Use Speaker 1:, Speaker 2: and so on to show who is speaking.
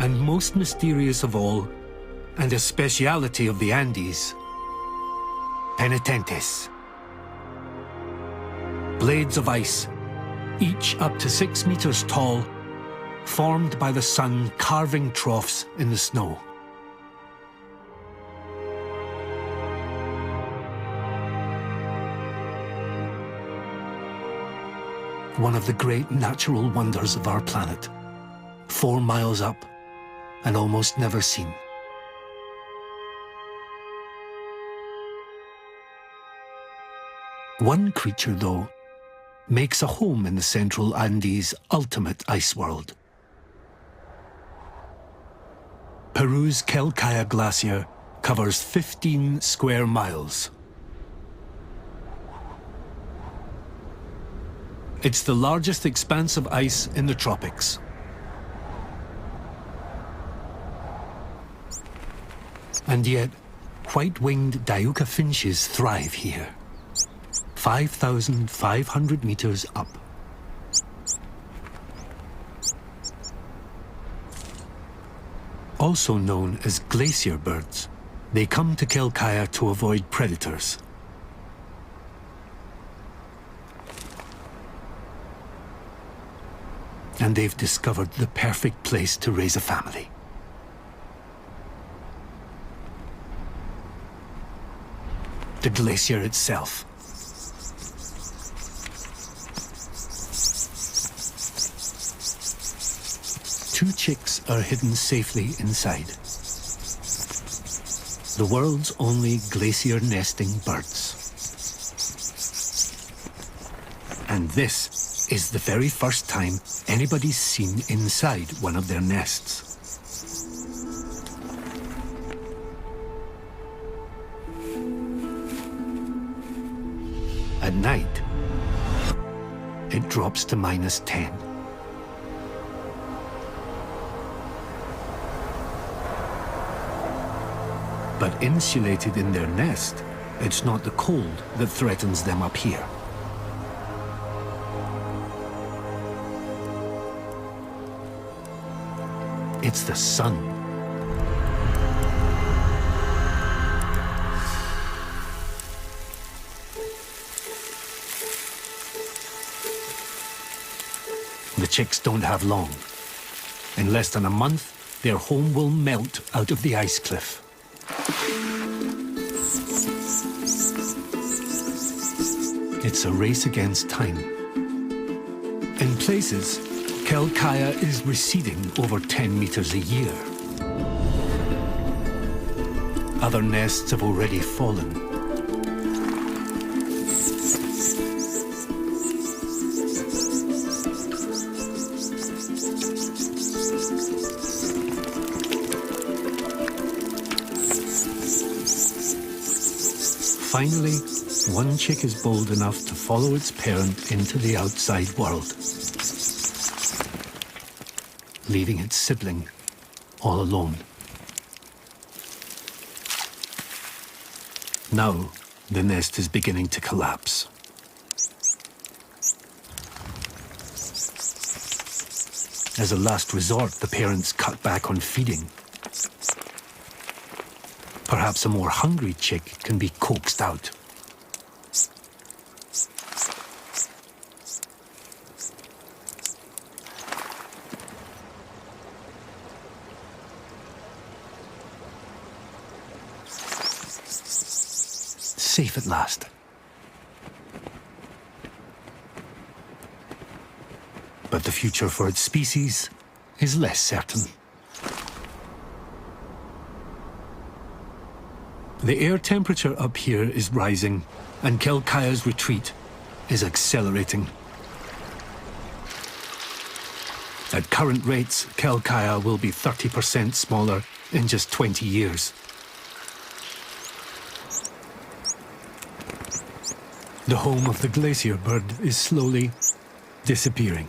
Speaker 1: and most mysterious of all, and a speciality of the Andes, penitentes. Blades of ice, each up to 6 meters tall, formed by the sun carving troughs in the snow. One of the great natural wonders of our planet, 4 miles up and almost never seen. One creature, though, makes a home in the central Andes' ultimate ice world. Peru's Quelccaya Glacier covers 15 square miles. It's the largest expanse of ice in the tropics. And yet, white-winged Diuca finches thrive here, 5,500 meters up. Also known as glacier birds, they come to Quelccaya to avoid predators. And they've discovered the perfect place to raise a family. The glacier itself. Two chicks are hidden safely inside. The world's only glacier nesting birds. And this is the very first time anybody's seen inside one of their nests. At night, it drops to -10. But insulated in their nest, it's not the cold that threatens them up here. It's the sun. The chicks don't have long. In less than a month, their home will melt out of the ice cliff. It's a race against time. In places, Quelccaya is receding over 10 meters a year. Other nests have already fallen. Finally, one chick is bold enough to follow its parent into the outside world, leaving its sibling all alone. Now, the nest is beginning to collapse. As a last resort, the parents cut back on feeding. Perhaps a more hungry chick can be coaxed out. Safe at last. But the future for its species is less certain. The air temperature up here is rising, and Quelccaya's retreat is accelerating. At current rates, Quelccaya will be 30% smaller in just 20 years. The home of the glacier bird is slowly disappearing.